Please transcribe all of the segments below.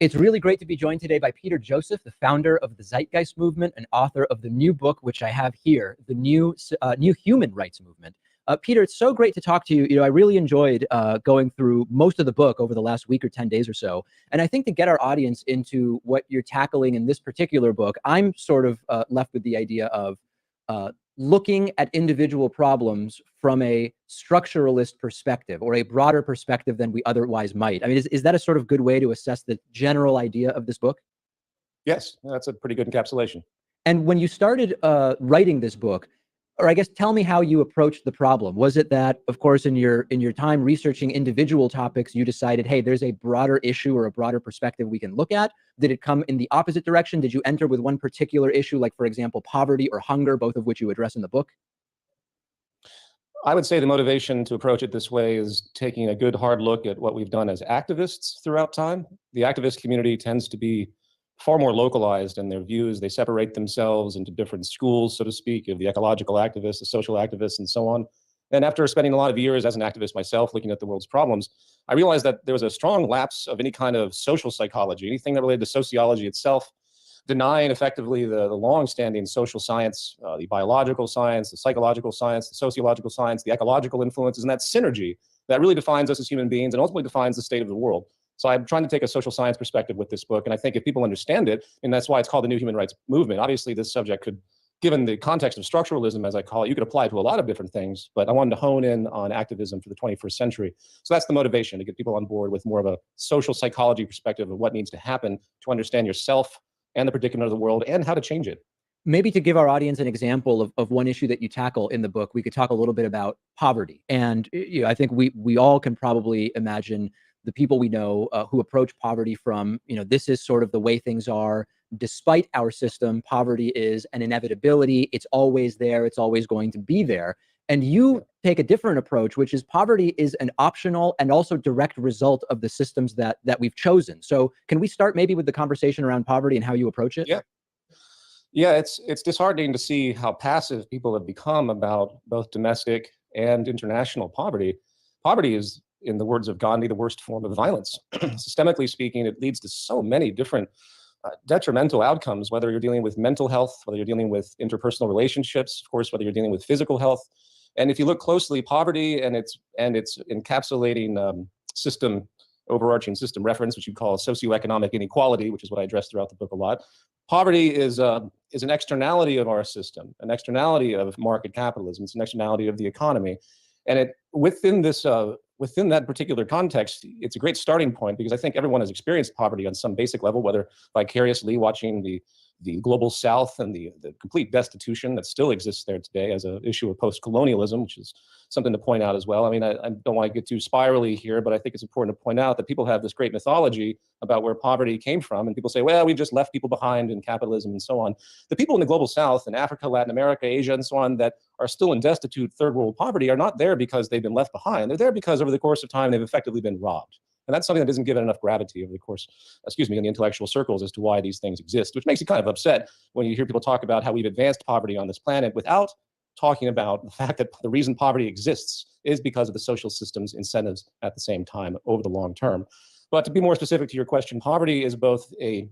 It's really great to be joined today by Peter Joseph, the founder of the Zeitgeist Movement and author of the new book, which I have here, the New Human Rights Movement. Peter, it's so great to talk to you. I really enjoyed going through most of the book over the last week or 10 days or so. And I think to get our audience into what you're tackling in this particular book, I'm sort of left with the idea of looking at individual problems from a structuralist perspective or a broader perspective than we otherwise might. I mean, is that a sort of good way to assess the general idea of this book? Yes, that's a pretty good encapsulation. And when you started writing this book, or I guess tell me how you approached the problem. Was it that, of course, in your time researching individual topics, you decided, hey, there's a broader issue or a broader perspective we can look at? Did it come in the opposite direction? Did you enter with one particular issue, like, for example, poverty or hunger, both of which you address in the book? I would say the motivation to approach it this way is taking a good hard look at what we've done as activists throughout time. The activist community tends to be far more localized in their views. They separate themselves into different schools, so to speak, of the ecological activists, the social activists, and so on. And after spending a lot of years as an activist myself, looking at the world's problems, I realized that there was a strong lapse of any kind of social psychology, anything that related to sociology itself, denying effectively the long-standing social science, the biological science, the psychological science, the sociological science, the ecological influences, and that synergy that really defines us as human beings and ultimately defines the state of the world. So I'm trying to take a social science perspective with this book, and I think if people understand it, and that's why it's called the New Human Rights Movement. Obviously, this subject could, given the context of structuralism, as I call it, you could apply it to a lot of different things, but I wanted to hone in on activism for the 21st century. So that's the motivation, to get people on board with more of a social psychology perspective of what needs to happen to understand yourself and the predicament of the world and how to change it. Maybe to give our audience an example of one issue that you tackle in the book, we could talk a little bit about poverty. And I think we all can probably imagine the people we know who approach poverty from, this is sort of the way things are. Despite our system, poverty is an inevitability. It's always there. It's always going to be there. And you take a different approach, which is poverty is an optional and also direct result of the systems that we've chosen. So can we start maybe with the conversation around poverty and how you approach it? Yeah, it's disheartening to see how passive people have become about both domestic and international poverty. Poverty is, in the words of Gandhi, the worst form of violence. Systemically speaking, it leads to so many different detrimental outcomes, whether you're dealing with mental health, whether you're dealing with interpersonal relationships, of course, whether you're dealing with physical health. And if you look closely, poverty and its encapsulating overarching system reference, which you call socioeconomic inequality, which is what I address throughout the book a lot. Poverty is an externality of our system, an externality of market capitalism. It's an externality of the economy. And within that particular context, it's a great starting point, because I think everyone has experienced poverty on some basic level, whether vicariously watching the global South and the complete destitution that still exists there today as an issue of post-colonialism, which is something to point out as well. I mean, I don't want to get too spirally here, but I think it's important to point out that people have this great mythology about where poverty came from. And people say, well, we've just left people behind in capitalism and so on. The people in the global South, in Africa, Latin America, Asia, and so on, that are still in destitute third world poverty are not there because they've been left behind. They're there because over the course of time, they've effectively been robbed. And that's something that isn't given enough gravity over the course, in the intellectual circles as to why these things exist, which makes you kind of upset when you hear people talk about how we've advanced poverty on this planet without talking about the fact that the reason poverty exists is because of the social system's incentives at the same time over the long term. But to be more specific to your question, poverty is both a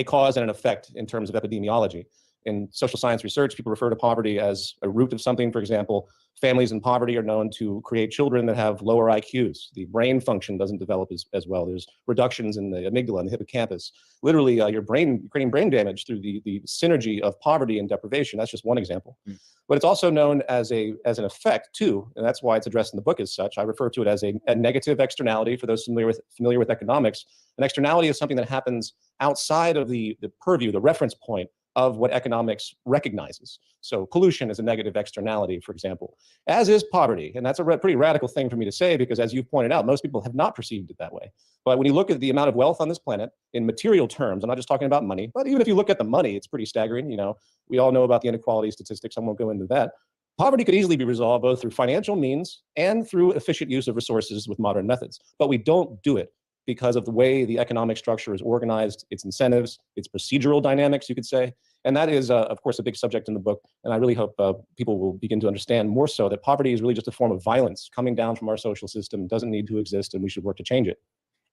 cause and an effect in terms of epidemiology. In social science research, people refer to poverty as a root of something. For example, families in poverty are known to create children that have lower IQs. The brain function doesn't develop as well. There's reductions in the amygdala and the hippocampus. Literally, you're creating brain damage through the synergy of poverty and deprivation. That's just one example. But it's also known as an effect too, and that's why it's addressed in the book as such. I refer to it as a negative externality. For those familiar with economics, an externality is something that happens outside of the purview, the reference point of what economics recognizes. So pollution is a negative externality, for example, as is poverty. And that's a pretty radical thing for me to say, because as you've pointed out, most people have not perceived it that way. But when you look at the amount of wealth on this planet in material terms, I'm not just talking about money, but even if you look at the money, it's pretty staggering. We all know about the inequality statistics. I won't go into that. Poverty could easily be resolved both through financial means and through efficient use of resources with modern methods. But we don't do it because of the way the economic structure is organized, its incentives, its procedural dynamics, you could say. And that is, of course, a big subject in the book. And I really hope people will begin to understand more so that poverty is really just a form of violence coming down from our social system, doesn't need to exist, and we should work to change it.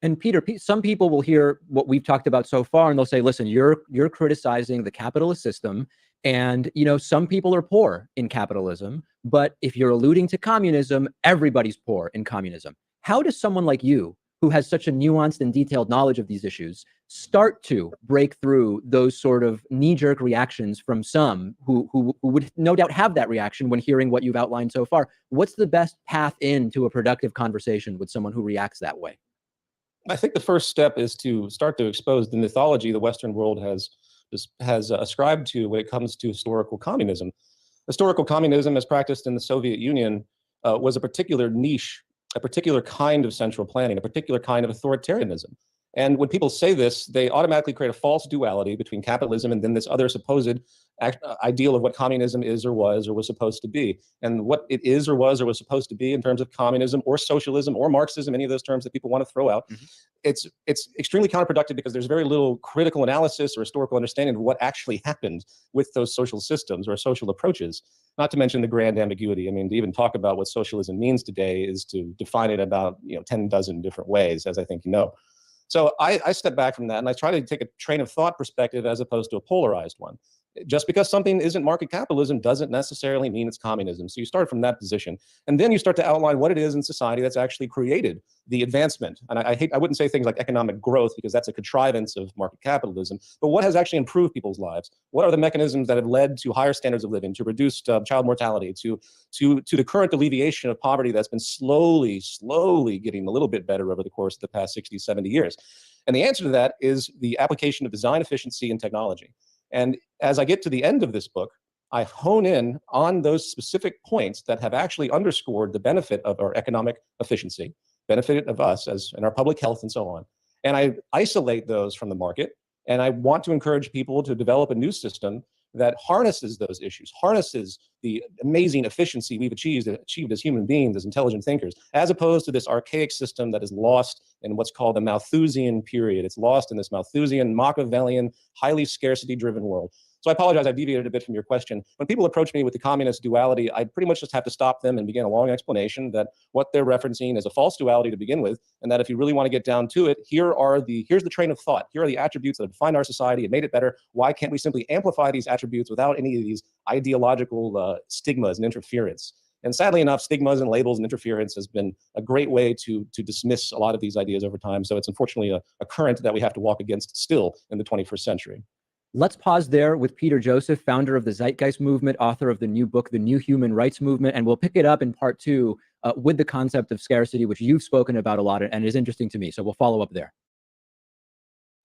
And Peter, some people will hear what we've talked about so far, and they'll say, "Listen, you're criticizing the capitalist system, and some people are poor in capitalism, but if you're alluding to communism, everybody's poor in communism." How does someone like you, who has such a nuanced and detailed knowledge of these issues, start to break through those sort of knee-jerk reactions from some who would no doubt have that reaction when hearing what you've outlined so far? What's the best path into a productive conversation with someone who reacts that way? I think the first step is to start to expose the mythology the Western world has ascribed to when it comes to historical communism. Historical communism, as practiced in the Soviet Union, was a particular niche, a particular kind of central planning, a particular kind of authoritarianism. And when people say this, they automatically create a false duality between capitalism and then this other supposed ideal of what communism is or was supposed to be. And what it is or was supposed to be in terms of communism or socialism or Marxism, any of those terms that people want to throw out, it's extremely counterproductive because there's very little critical analysis or historical understanding of what actually happened with those social systems or social approaches, not to mention the grand ambiguity. I mean, to even talk about what socialism means today is to define it about 10 dozen different ways, as I think you know. So I step back from that and I try to take a train of thought perspective as opposed to a polarized one. Just because something isn't market capitalism doesn't necessarily mean it's communism. So you start from that position, and then you start to outline what it is in society that's actually created the advancement. And I wouldn't say things like economic growth because that's a contrivance of market capitalism, but what has actually improved people's lives? What are the mechanisms that have led to higher standards of living, to reduced child mortality, to the current alleviation of poverty that's been slowly getting a little bit better over the course of the past 60, 70 years? And the answer to that is the application of design efficiency and technology. And as I get to the end of this book, I hone in on those specific points that have actually underscored the benefit of our economic efficiency, benefit of us as in our public health and so on. And I isolate those from the market. And I want to encourage people to develop a new system that harnesses those issues, harnesses the amazing efficiency we've achieved as human beings, as intelligent thinkers, as opposed to this archaic system that is lost in what's called the Malthusian period. It's lost in this Malthusian, Machiavellian, highly scarcity-driven world. So I apologize, I deviated a bit from your question. When people approach me with the communist duality, I pretty much just have to stop them and begin a long explanation that what they're referencing is a false duality to begin with, and that if you really want to get down to it, here's the train of thought. Here are the attributes that have defined our society and made it better. Why can't we simply amplify these attributes without any of these ideological stigmas and interference? And sadly enough, stigmas and labels and interference has been a great way to dismiss a lot of these ideas over time. So it's unfortunately a current that we have to walk against still in the 21st century. Let's pause there with Peter Joseph, founder of the Zeitgeist Movement, author of the new book, The New Human Rights Movement, and we'll pick it up in part two with the concept of scarcity, which you've spoken about a lot and is interesting to me. So we'll follow up there.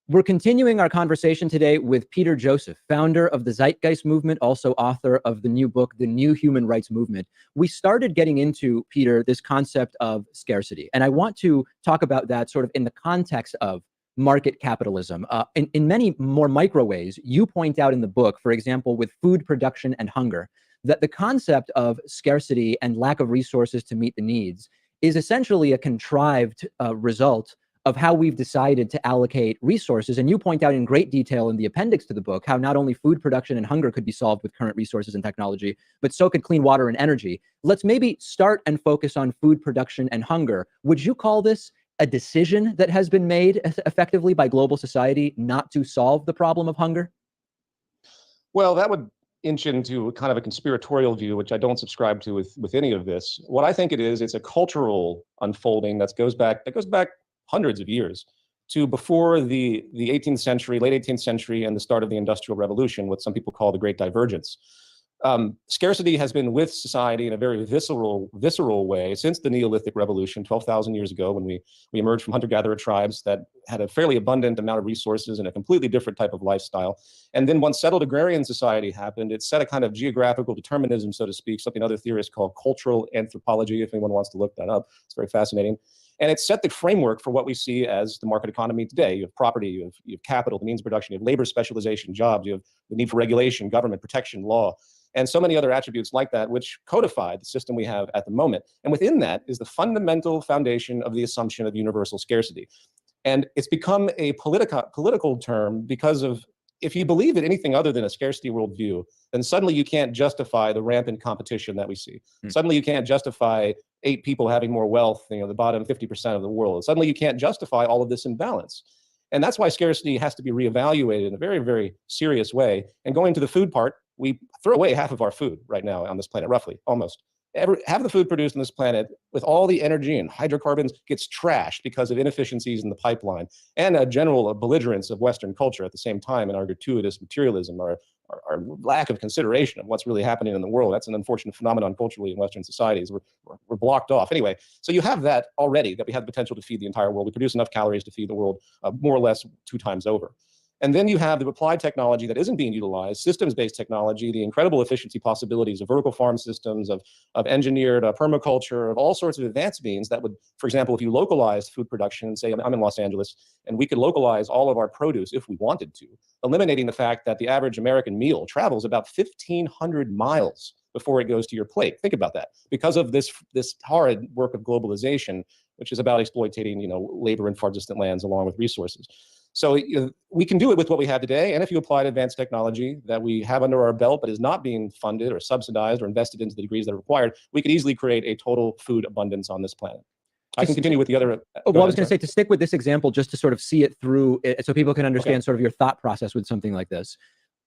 We're continuing our conversation today with Peter Joseph, founder of the Zeitgeist Movement, also author of the new book, The New Human Rights Movement. We started getting into, Peter, this concept of scarcity, and I want to talk about that sort of in the context of market capitalism. In many more micro ways, you point out in the book, for example, with food production and hunger, that the concept of scarcity and lack of resources to meet the needs is essentially a contrived result of how we've decided to allocate resources. And you point out in great detail in the appendix to the book how not only food production and hunger could be solved with current resources and technology, but so could clean water and energy. Let's maybe start and focus on food production and hunger. Would you call this a decision that has been made effectively by global society not to solve the problem of hunger? Well, that would inch into kind of a conspiratorial view, which I don't subscribe to with any of this. What I think it is, it's a cultural unfolding that goes back hundreds of years to before the 18th century, late 18th century, and the start of the Industrial Revolution, what some people call the Great Divergence. Scarcity has been with society in a very visceral way since the Neolithic Revolution 12,000 years ago, when we emerged from hunter-gatherer tribes that had a fairly abundant amount of resources and a completely different type of lifestyle. And then once settled agrarian society happened, it set a kind of geographical determinism, so to speak, something other theorists call cultural anthropology, if anyone wants to look that up. It's very fascinating. And it set the framework for what we see as the market economy today. You have property, you have capital, the means of production, you have labor specialization, jobs, you have the need for regulation, government protection, law, and so many other attributes like that, which codify the system we have at the moment. And within that is the fundamental foundation of the assumption of universal scarcity. And it's become a political term because of if you believe in anything other than a scarcity worldview, then suddenly you can't justify the rampant competition that we see. Suddenly you can't justify 8 people having more wealth, the bottom 50% of the world. Suddenly you can't justify all of this imbalance. And that's why scarcity has to be reevaluated in a very, very serious way. And going to the food part, we throw away half of our food right now on this planet, roughly, almost. Half of the food produced on this planet with all the energy and hydrocarbons gets trashed because of inefficiencies in the pipeline and a general belligerence of Western culture at the same time, and our gratuitous materialism, our lack of consideration of what's really happening in the world. That's an unfortunate phenomenon culturally in Western societies. We're blocked off. Anyway, so you have that already, that we have the potential to feed the entire world. We produce enough calories to feed the world more or less 2 times over. And then you have the applied technology that isn't being utilized, systems-based technology, the incredible efficiency possibilities of vertical farm systems, of engineered permaculture, of all sorts of advanced means that would, for example, if you localized food production, and say I'm in Los Angeles, and we could localize all of our produce if we wanted to, eliminating the fact that the average American meal travels about 1,500 miles before it goes to your plate. Think about that. Because of this horrid work of globalization, which is about exploiting, labor in far distant lands along with resources. So we can do it with what we have today. And if you apply advanced technology that we have under our belt, but is not being funded or subsidized or invested into the degrees that are required, we could easily create a total food abundance on this planet. I can continue with the other. Well, I was going to say, to stick with this example, just to sort of see it through, so people can understand sort of your thought process with something like this.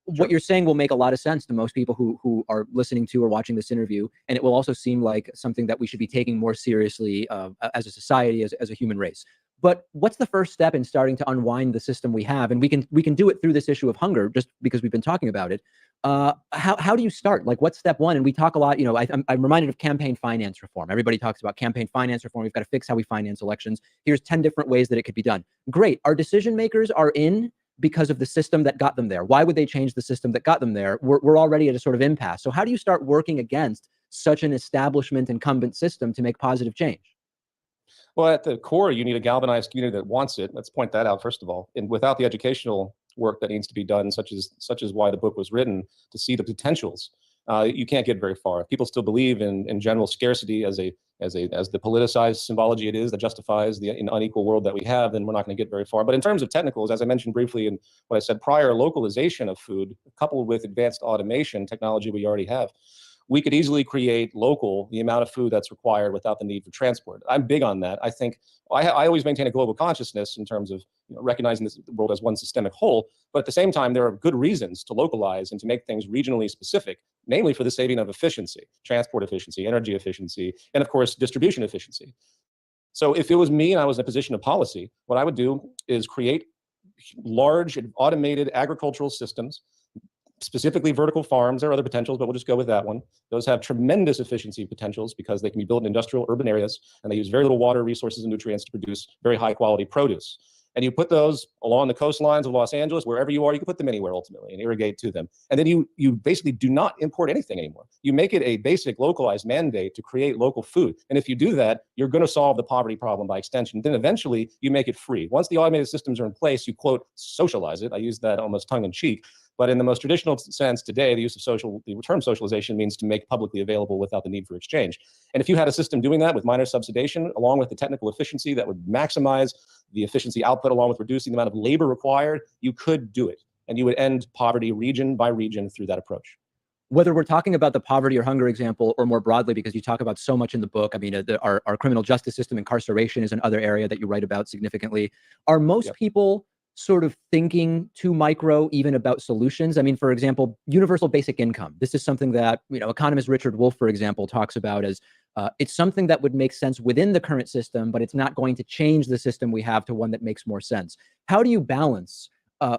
What you're saying will make a lot of sense to most people who are listening to or watching this interview, and it will also seem like something that we should be taking more seriously as a society, as a human race. But what's the first step in starting to unwind the system we have? And we can do it through this issue of hunger, just because we've been talking about it. How do you start? Like, what's step one? And we talk a lot, I'm reminded of campaign finance reform. Everybody talks about campaign finance reform. We've got to fix how we finance elections. Here's 10 different ways that it could be done. Great. Our decision makers are in because of the system that got them there. Why would they change the system that got them there? We're already at a sort of impasse. So how do you start working against such an establishment incumbent system to make positive change? Well, at the core, you need a galvanized community that wants it. Let's point that out, first of all. And without the educational work that needs to be done, such as why the book was written, to see the potentials, you can't get very far. If people still believe in general scarcity as the politicized symbology it is that justifies the unequal world that we have, then we're not going to get very far. But in terms of technicals, as I mentioned briefly in what I said prior, localization of food, coupled with advanced automation technology we already have, we could easily create local the amount of food that's required without the need for transport. I'm big on that. I think I always maintain a global consciousness in terms of recognizing this world as one systemic whole. But at the same time, there are good reasons to localize and to make things regionally specific, namely for the saving of efficiency, transport efficiency, energy efficiency, and of course, distribution efficiency. So if it was me and I was in a position of policy, what I would do is create large automated agricultural systems, specifically vertical farms. There are other potentials, but we'll just go with that one. Those have tremendous efficiency potentials because they can be built in industrial urban areas, and they use very little water, resources, and nutrients to produce very high quality produce. And you put those along the coastlines of Los Angeles, wherever you are, you can put them anywhere ultimately and irrigate to them. And then you basically do not import anything anymore. You make it a basic localized mandate to create local food. And if you do that, you're going to solve the poverty problem by extension. Then eventually you make it free. Once the automated systems are in place, you quote, socialize it. I use that almost tongue in cheek. But in the most traditional sense today, the use of the term socialization means to make publicly available without the need for exchange. And if you had a system doing that with minor subsidization, along with the technical efficiency that would maximize the efficiency output, along with reducing the amount of labor required, you could do it. And you would end poverty region by region through that approach. Whether we're talking about the poverty or hunger example, or more broadly, because you talk about so much in the book, I mean, our criminal justice system, incarceration is another area that you write about significantly. Are most people sort of thinking too micro even about solutions? I mean, for example, universal basic income. This is something that, economist Richard Wolff, for example, talks about as it's something that would make sense within the current system, but it's not going to change the system we have to one that makes more sense. How do you balance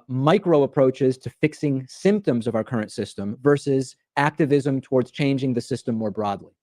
micro approaches to fixing symptoms of our current system versus activism towards changing the system more broadly?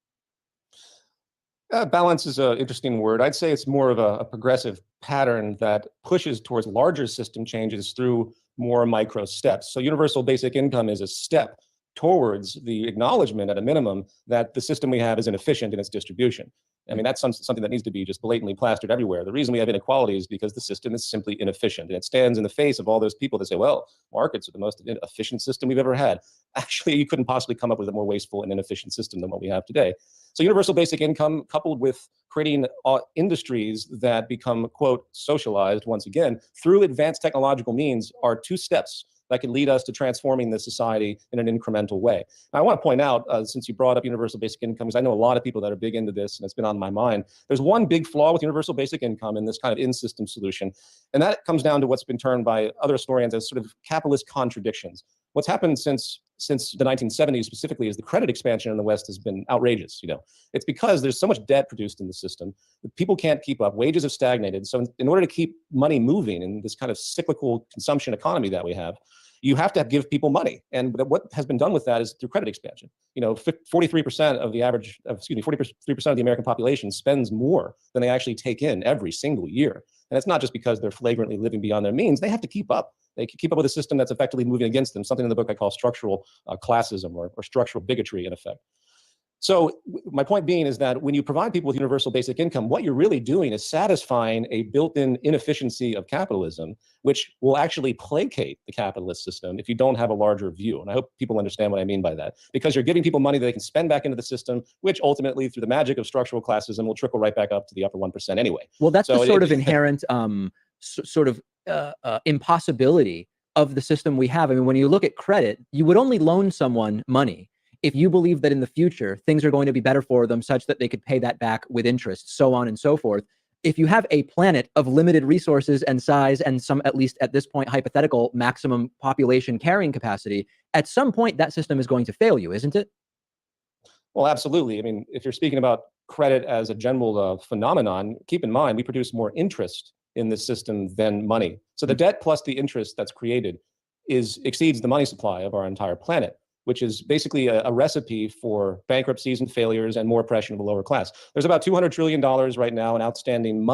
Balance is an interesting word. I'd say it's more of a progressive pattern that pushes towards larger system changes through more micro steps. So universal basic income is a step towards the acknowledgement at a minimum that the system we have is inefficient in its distribution. I mean, that's something that needs to be just blatantly plastered everywhere. The reason we have inequality is because the system is simply inefficient. And it stands in the face of all those people that say, well, markets are the most efficient system we've ever had. Actually, you couldn't possibly come up with a more wasteful and inefficient system than what we have today. So universal basic income coupled with creating industries that become, quote, socialized once again through advanced technological means are two steps that can lead us to transforming this society in an incremental way. Now, I want to point out, since you brought up universal basic income, because I know a lot of people that are big into this and it's been on my mind, there's one big flaw with universal basic income in this kind of in-system solution. And that comes down to what's been termed by other historians as sort of capitalist contradictions. What's happened since the 1970s specifically is the credit expansion in the West has been outrageous. It's because there's so much debt produced in the system that people can't keep up. Wages have stagnated. So in order to keep money moving in this kind of cyclical consumption economy that we have, you have to give people money. And what has been done with that is through credit expansion. 43% of the 43% of the American population spends more than they actually take in every single year. And it's not just because they're flagrantly living beyond their means. They have to keep up. They keep up with a system that's effectively moving against them, something in the book I call structural classism or structural bigotry in effect. So my point being is that when you provide people with universal basic income, what you're really doing is satisfying a built-in inefficiency of capitalism, which will actually placate the capitalist system if you don't have a larger view. And I hope people understand what I mean by that, because you're giving people money that they can spend back into the system, which ultimately, through the magic of structural classism, will trickle right back up to the upper 1% anyway. Well, that's the sort of inherent impossibility of the system we have. I mean, when you look at credit, you would only loan someone money if you believe that in the future things are going to be better for them such that they could pay that back with interest, so on and so forth. If you have a planet of limited resources and size and some, at least at this point, hypothetical maximum population carrying capacity, at some point that system is going to fail you, isn't it? Well, absolutely. I mean, if you're speaking about credit as a general phenomenon, keep in mind, we produce more interest in this system than money. So the debt plus the interest that's created exceeds the money supply of our entire planet, which is basically a recipe for bankruptcies and failures and more oppression of the lower class. There's about $200 trillion right now in outstanding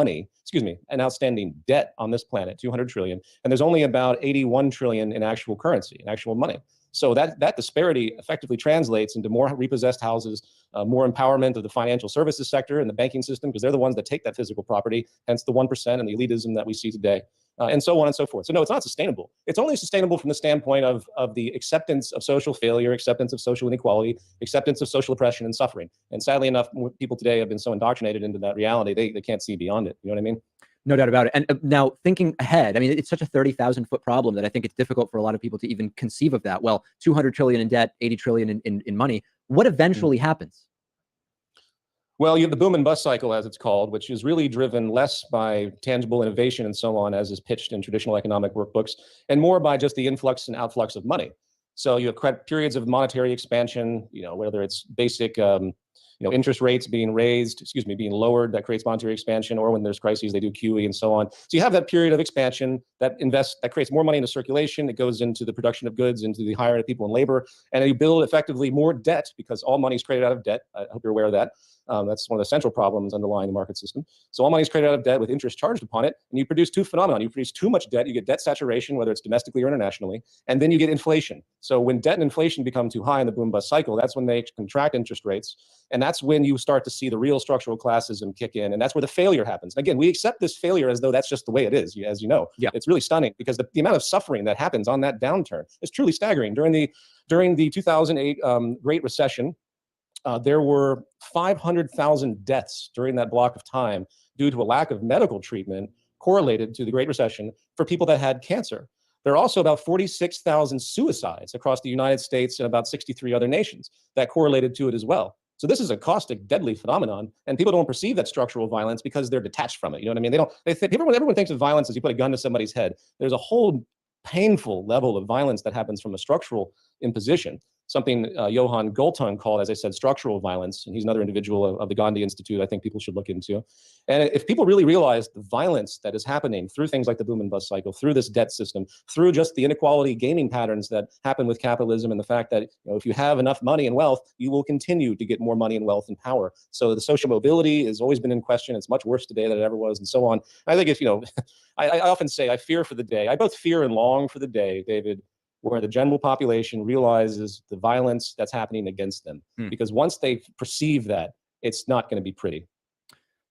outstanding debt on this planet, 200 trillion. And there's only about 81 trillion in actual currency, in actual money. So that disparity effectively translates into more repossessed houses, more empowerment of the financial services sector and the banking system, because they're the ones that take that physical property, hence the 1% and the elitism that we see today. And so on and so forth. So no, it's not sustainable. It's only sustainable from the standpoint of the acceptance of social failure, acceptance of social inequality, acceptance of social oppression and suffering. And sadly enough, people today have been so indoctrinated into that reality, they can't see beyond it. You know what I mean? No doubt about it. And now thinking ahead, I mean, it's such a 30,000-foot problem that I think it's difficult for a lot of people to even conceive of that. Well, 200 trillion in debt, 80 trillion in money. What eventually happens? Well, you have the boom and bust cycle, as it's called, which is really driven less by tangible innovation and so on, as is pitched in traditional economic workbooks, and more by just the influx and outflux of money. So you have periods of monetary expansion, whether it's basic, interest rates being being lowered, that creates monetary expansion, or when there's crises, they do QE and so on. So you have that period of expansion that creates more money into circulation. It goes into the production of goods, into the hiring of people and labor, and you build effectively more debt because all money is created out of debt. I hope you're aware of that. That's one of the central problems underlying the market system. So all money is created out of debt with interest charged upon it, and you produce two phenomena. You produce too much debt, you get debt saturation, whether it's domestically or internationally, and then you get inflation. So when debt and inflation become too high in the boom-bust cycle, that's when they contract interest rates, and that's when you start to see the real structural classism kick in, and that's where the failure happens. And again, we accept this failure as though that's just the way it is, as you know. Yeah. It's really stunning because the amount of suffering that happens on that downturn is truly staggering. During the 2008 Great Recession, there were 500,000 deaths during that block of time due to a lack of medical treatment correlated to the Great Recession for people that had cancer. There are also about 46,000 suicides across the United States and about 63 other nations that correlated to it as well. So this is a caustic, deadly phenomenon, and people don't perceive that structural violence because they're detached from it. You know what I mean? Everyone thinks of violence as you put a gun to somebody's head. There's a whole painful level of violence that happens from a structural imposition. Something Johan Galtung called, as I said, structural violence. And he's another individual of the Gandhi Institute I think people should look into. And if people really realize the violence that is happening through things like the boom and bust cycle, through this debt system, through just the inequality gaming patterns that happen with capitalism and the fact that if you have enough money and wealth, you will continue to get more money and wealth and power. So the social mobility has always been in question. It's much worse today than it ever was and so on. I think I often say I fear for the day. I both fear and long for the day, David, where the general population realizes the violence that's happening against them. Because once they perceive that, it's not going to be pretty.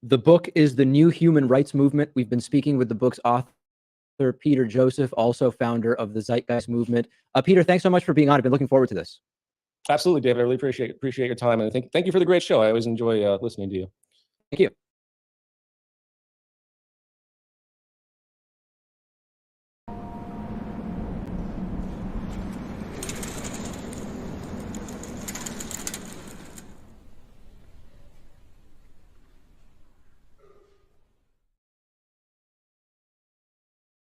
The book is The New Human Rights Movement. We've been speaking with the book's author, Peter Joseph, also founder of the Zeitgeist Movement. Peter, thanks so much for being on. I've been looking forward to this. Absolutely, David. I really appreciate your time. And thank you for the great show. I always enjoy listening to you. Thank you.